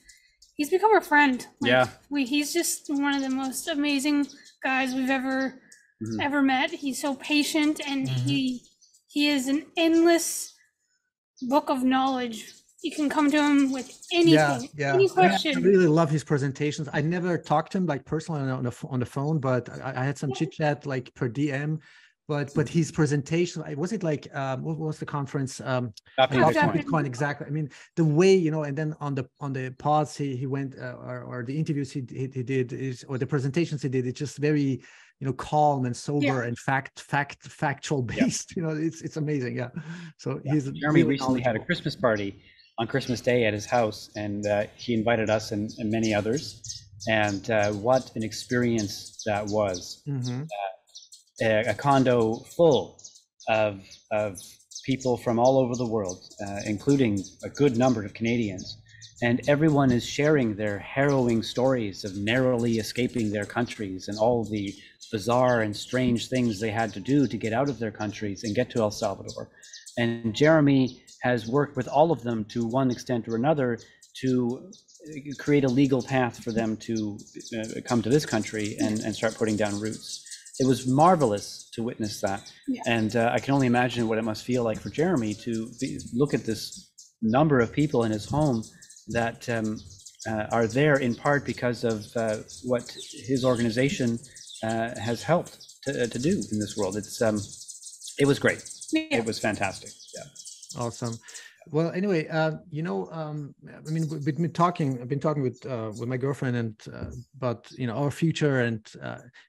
he's become a friend. Like, he's just one of the most amazing guys we've ever met. He's so patient, and he is an endless book of knowledge. You can come to him with anything, any question. I really love his presentations. I never talked to him like personally on the phone, but I had some chit chat like per DM. But his presentation, was it like what was the conference? Bitcoin, exactly. I mean, the way, you know, and then on the pods he went or the interviews he did or the presentations he did, it's just very, you know, calm and sober and factual based. You know, it's amazing. Yeah. So he's Jeremy recently had a Christmas party on Christmas Day at his house, and he invited us and many others. And what an experience that was. A condo full of people from all over the world, including a good number of Canadians. And everyone is sharing their harrowing stories of narrowly escaping their countries and all the bizarre and strange things they had to do to get out of their countries and get to El Salvador. And Jeremy has worked with all of them to one extent or another to create a legal path for them to come to this country and start putting down roots. It was marvelous to witness that. Yeah. And I can only imagine what it must feel like for Jeremy to look at this number of people in his home that are there in part because of what his organization has helped to do in this world. It was great. Yeah. It was fantastic. Yeah. Awesome. Well, anyway, you know, I mean, I've been talking with my girlfriend and about, you know, our future, and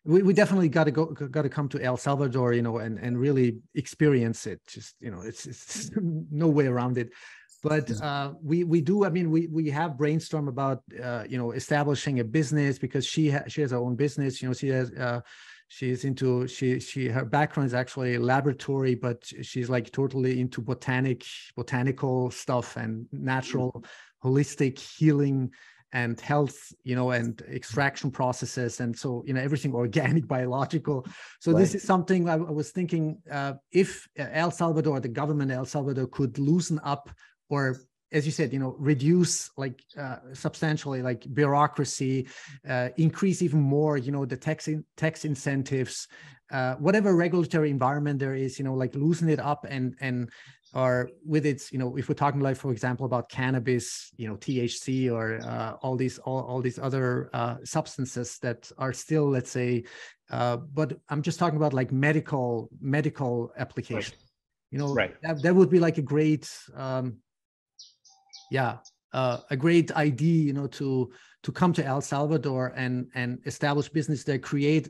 we definitely got to come to El Salvador, you know, and really experience it. Just, you know, it's no way around it. But we do. I mean, we have brainstormed about you know, establishing a business, because she has her own business. You know, she has she's into her background is actually laboratory, but she's like totally into botanical stuff and natural holistic healing and health, you know, and extraction processes, and so, you know, everything organic, biological. So right. This is something I was thinking, if El Salvador, the government of El Salvador, could loosen up, or, as you said, you know, reduce like substantially like bureaucracy, increase even more, you know, the tax incentives, whatever regulatory environment there is, you know, like loosen it up and or with its, you know, if we're talking like, for example, about cannabis, you know, THC, or all these other substances that are still, let's say, but I'm just talking about like medical application. Right. You know, right. That would be like a great a great idea, you know, to come to El Salvador and establish business there, create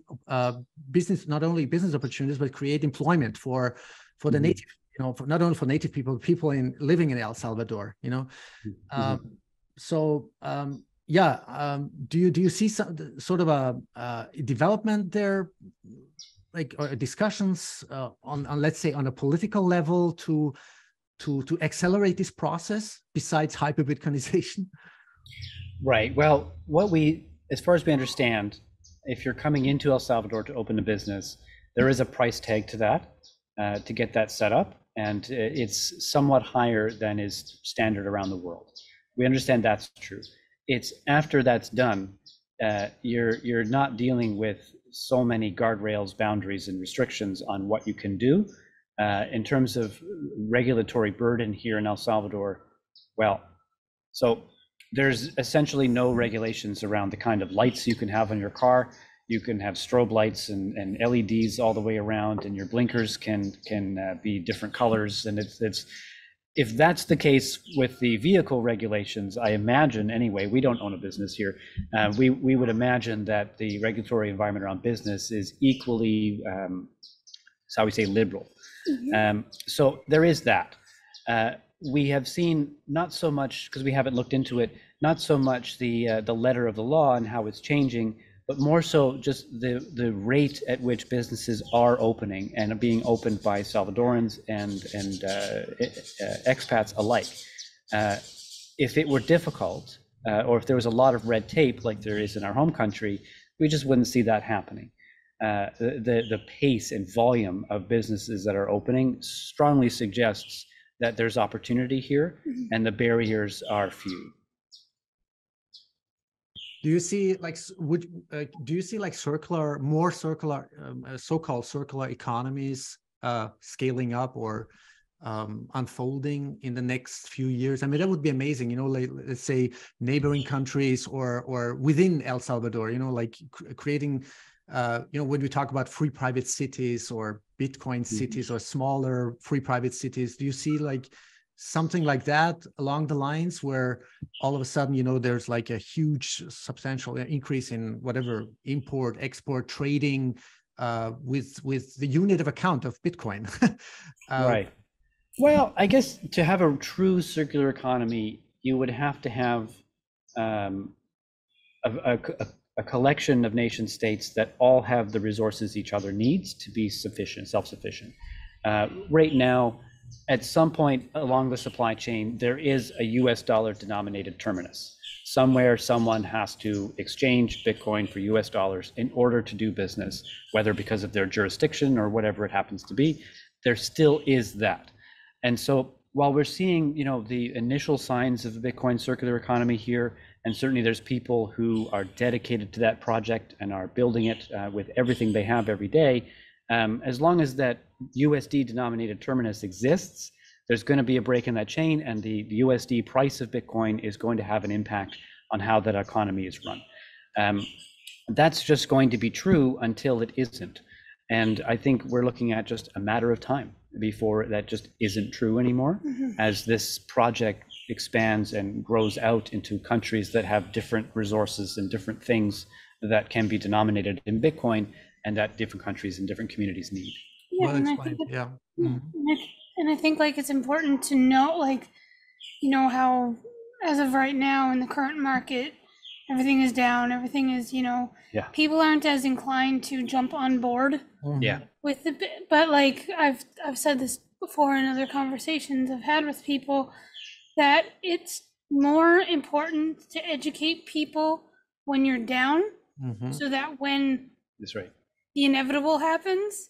business, not only business opportunities, but create employment for the native, you know, not only for native people living in El Salvador, you know. Do you see some sort of a development there, like, or discussions on let's say on a political level to accelerate this process besides hyper-Bitcoinization? Right. Well, as far as we understand, if you're coming into El Salvador to open a business, there is a price tag to that, to get that set up, and it's somewhat higher than is standard around the world. We understand that's true. It's after that's done, you're not dealing with so many guardrails, boundaries, and restrictions on what you can do. In terms of regulatory burden here in El Salvador, well, so there's essentially no regulations around the kind of lights you can have on your car. You can have strobe lights and LEDs all the way around, and your blinkers can be different colors. And it's if that's the case with the vehicle regulations, I imagine anyway, we don't own a business here. We would imagine that the regulatory environment around business is equally, how we say, liberal. So there is that. We have seen not so much, because we haven't looked into it, not so much the letter of the law and how it's changing, but more so just the rate at which businesses are opening and are being opened by Salvadorans and expats alike. If it were difficult, or if there was a lot of red tape like there is in our home country, we just wouldn't see that happening. The pace and volume of businesses that are opening strongly suggests that there's opportunity here, and the barriers are few. Do you see like so-called circular economies scaling up or unfolding in the next few years? I mean, that would be amazing, you know, like, let's say neighboring countries or within El Salvador, you know, like creating you know, when we talk about free private cities or Bitcoin cities or smaller free private cities, do you see like something like that along the lines where all of a sudden, you know, there's like a huge substantial increase in whatever import, export, trading with the unit of account of Bitcoin? Right. Well, I guess to have a true circular economy, you would have to have a collection of nation states that all have the resources each other needs to be sufficient, self-sufficient. Right now, at some point along the supply chain, there is a US dollar denominated terminus. Somewhere someone has to exchange Bitcoin for US dollars in order to do business, whether because of their jurisdiction or whatever it happens to be. There still is that. And so while we're seeing, the initial signs of the Bitcoin circular economy here, and certainly there's people who are dedicated to that project and are building it with everything they have every day, as long as that USD denominated terminus exists, there's going to be a break in that chain, and the USD price of Bitcoin is going to have an impact on how that economy is run. That's just going to be true until it isn't. And I think we're looking at just a matter of time before that just isn't true anymore, as this project expands and grows out into countries that have different resources and different things that can be denominated in Bitcoin, and that different countries and different communities need. Yeah, Well and I explained. think Yeah. and I think like it's important to note, like, how as of right now in the current market, everything is down, everything is, Yeah. people aren't as inclined to jump on board Yeah. with the but like I've said this before in other conversations I've had with people, that it's more important to educate people when you're down, so that when That's right. the inevitable happens,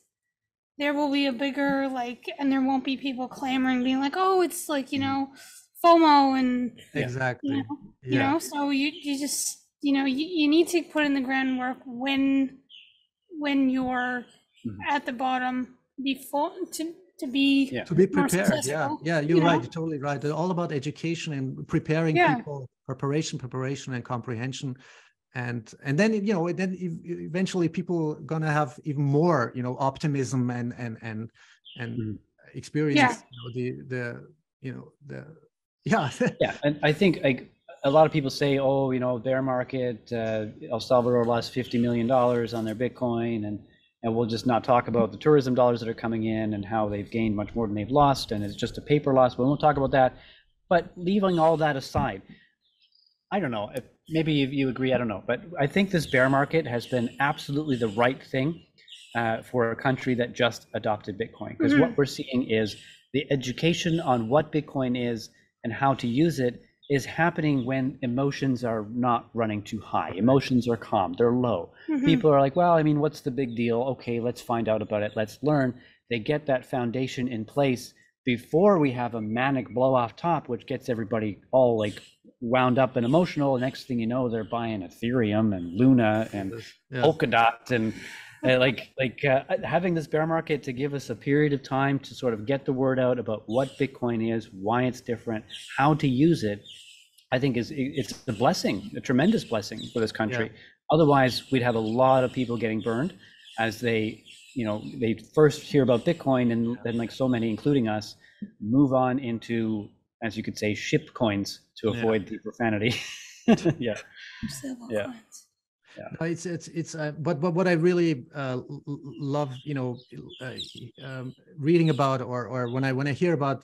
there will be a bigger, and there won't be people clamoring, being like, oh, it's like, FOMO and, Exactly. so you just, you need to put in the groundwork when you're at the bottom before to be To be more prepared. Yeah. successful, Yeah. You're right. You're totally right. It's all about education and preparing people, preparation and comprehension. And then, eventually people are going to have even more, optimism and experience, Yeah, and I think a lot of people say, oh, bear market, El Salvador lost $50 million on their Bitcoin, and we'll just not talk about the tourism dollars that are coming in and how they've gained much more than they've lost, and it's just a paper loss, but we won't talk about that. But leaving all that aside, I don't know, if maybe you agree, I don't know, but I think this bear market has been absolutely the right thing for a country that just adopted Bitcoin, because what we're seeing is the education on what Bitcoin is and how to use it is happening when emotions are not running too high. Emotions are calm, they're low. People are like, well, I mean, what's the big deal? Okay, let's find out about it, let's learn. They get that foundation in place before we have a manic blow off top, which gets everybody all like wound up and emotional. Next thing you know, they're buying Ethereum and Luna and Polkadot and having this bear market to give us a period of time to sort of get the word out about what Bitcoin is, why it's different, how to use it, I think it's a blessing, a tremendous blessing for this country. Otherwise, we'd have a lot of people getting burned as they first hear about Bitcoin, and then, like so many, including us, move on into, as you could say, ship coins to avoid the profanity. Yeah. No, it's but what I really love, reading about or when I hear about,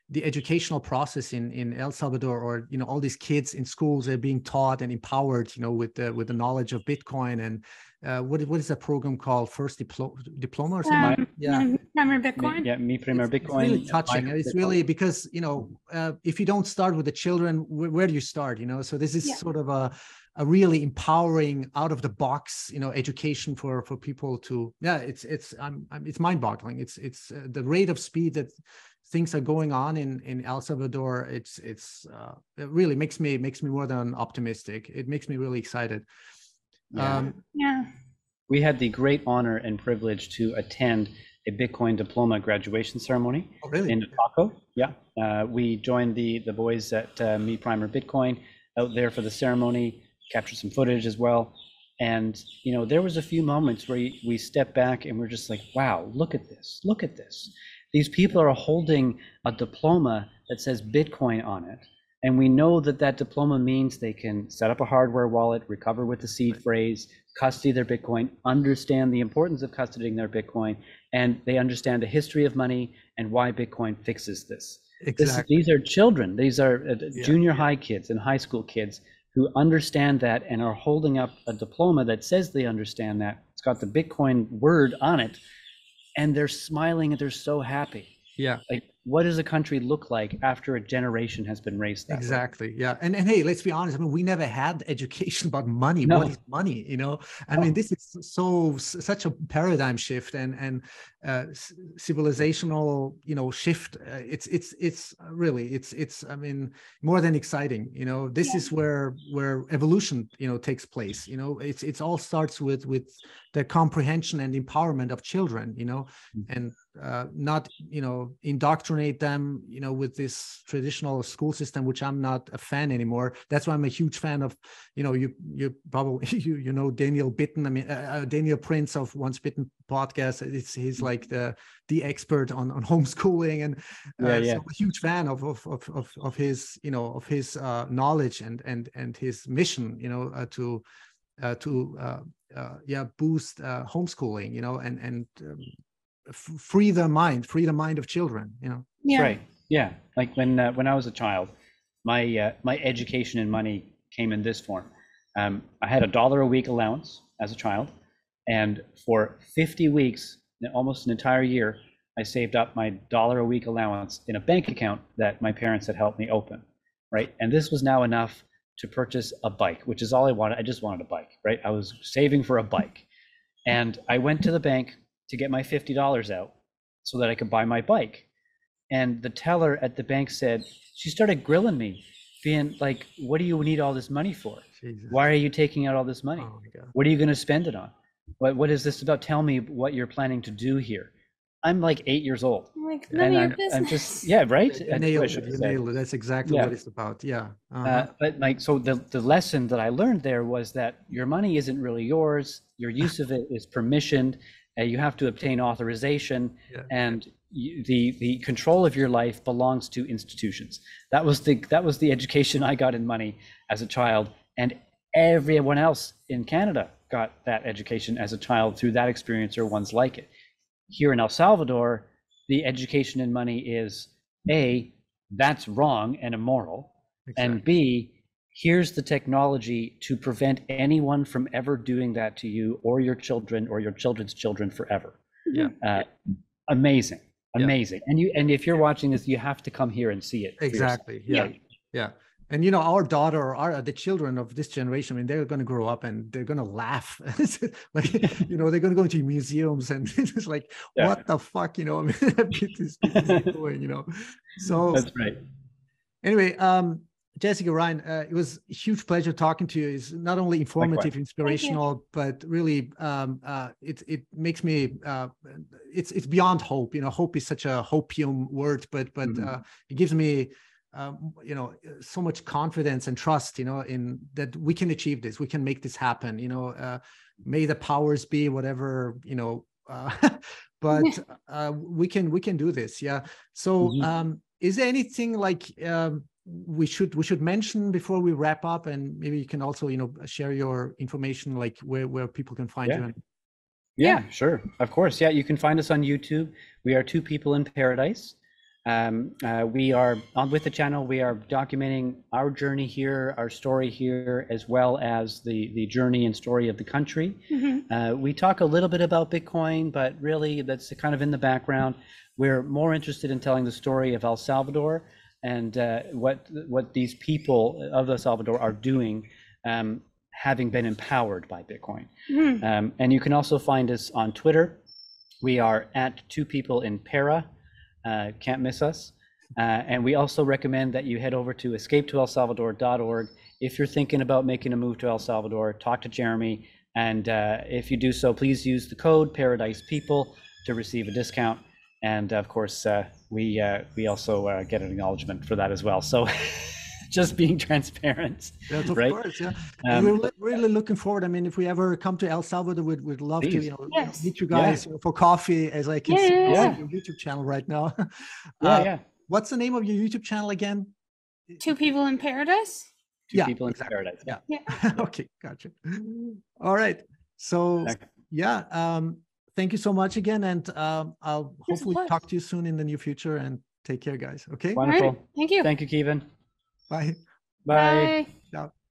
the educational process in El Salvador, or, all these kids in schools are being taught and empowered, with the knowledge of Bitcoin, and what is that program called? First diploma or something? Primer Bitcoin. Mi Primer Bitcoin. It's really touching. It's really, because, if you don't start with the children, where do you start? So this is sort of a really empowering, out of the box, education for people to, it's mind-boggling. It's the rate of speed that things are going on in El Salvador. It really makes me more than optimistic. It makes me really excited. We had the great honor and privilege to attend a Bitcoin diploma graduation ceremony in Taco. We joined the boys at Mi Primer Bitcoin out there for the ceremony, captured some footage as well. And, there was a few moments where we stepped back and we're just like, wow, look at this. These people are holding a diploma that says Bitcoin on it. And we know that diploma means they can set up a hardware wallet, recover with the seed phrase, custody their Bitcoin, understand the importance of custodying their Bitcoin, and they understand the history of money and why Bitcoin fixes this. Exactly. These are children. These are junior high kids and high school kids who understand that and are holding up a diploma that says they understand that. It's got the Bitcoin word on it. and they're smiling and they're so happy. Yeah. Like, what does a country look like after a generation has been raised that way? Exactly. Yeah. And hey, let's be honest. I mean, we never had education about money. No. What is money? You know, I mean, this is such a paradigm shift and civilizational, you know, shift. It's really, it's, I mean, more than exciting. You know, this is where evolution, you know, takes place. You know, it's all starts with the comprehension and empowerment of children, you know, and not, you know, indoctrinate them, you know, with this traditional school system, which I'm not a fan anymore. That's why I'm a huge fan of, you know, you probably, you know, Daniel Bitten, I mean, Daniel Prince of Once Bitten podcast. He's like the expert on homeschooling. And so I'm a huge fan of his, you know, of his knowledge and his mission, you know, to boost homeschooling, you know, and free the mind of children, you know. Yeah. Right. Yeah. Like when I was a child, my my education and money came in this form. I had $1 a week allowance as a child, and for 50 weeks, almost an entire year, I saved up my $1 a week allowance in a bank account that my parents had helped me open. Right. And this was now enough to purchase a bike, which is all I wanted. I just wanted a bike. Right. I was saving for a bike, and I went to the bank to get my $50 out so that I could buy my bike. And the teller at the bank said, she started grilling me, being like, what do you need all this money for? Jesus. Why are you taking out all this money? Oh my God. What are you going to spend it on? What is this about? Tell me what you're planning to do here. I'm like 8 years old. Like, none of your business. I'm just, yeah, right? You nailed it. That's exactly what it's about. Yeah. But like, so the lesson that I learned there was that your money isn't really yours. Your use of it is permissioned. You have to obtain authorization, and the control of your life belongs to institutions. That was the education I got in money as a child, and everyone else in Canada got that education as a child through that experience or ones like it. Here in El Salvador, the education in money is A, that's wrong and immoral, and B, here's the technology to prevent anyone from ever doing that to you or your children or your children's children forever. Yeah. Amazing. And if you're watching this, you have to come here and see it. Exactly. Yeah. And you know, our daughter, the children of this generation, I mean, they're going to grow up and they're going to laugh. Like, you know, they're going to go into museums and it's like, what the fuck, you know, I mean, this doing, you know. So that's right. Anyway, Jessica, Ryan, it was a huge pleasure talking to you. It's not only informative, inspirational, but really, it makes me, it's beyond hope. You know, hope is such a hopium word, but it gives me, you know, so much confidence and trust, you know, in that we can achieve this, we can make this happen. You know, may the powers be whatever, you know, but we can do this. Yeah. So, is there anything like we should mention before we wrap up, and maybe you can also, you know, share your information, like where people can find you? Yeah, sure, of course. Yeah, you can find us on YouTube. We are Two People in Paradise. We are with the channel. We are documenting our journey here, our story here, as well as the journey and story of the country. We talk a little bit about Bitcoin, but really that's kind of in the background. We're more interested in telling the story of El Salvador and what these people of El Salvador are doing, having been empowered by Bitcoin. And you can also find us on Twitter. We are at Two People in Para. Can't miss us. And we also recommend that you head over to escapetoelsalvador.org. If you're thinking about making a move to El Salvador, talk to Jeremy. And if you do so, please use the code Paradise People to receive a discount. And of course, we also get an acknowledgement for that as well. So just being transparent. Yes, of right? course, yeah. We're really looking forward. I mean, if we ever come to El Salvador, we'd love to, you know, meet you guys for coffee, as I can see on your YouTube channel right now. What's the name of your YouTube channel again? Two People in Paradise. Two People in Paradise. Yeah. Okay, gotcha. All right. So thank you so much again, and I'll hopefully talk to you soon in the near future. And take care, guys. Okay. Wonderful. Right. Thank you. Thank you, Keyvan. Bye. Bye.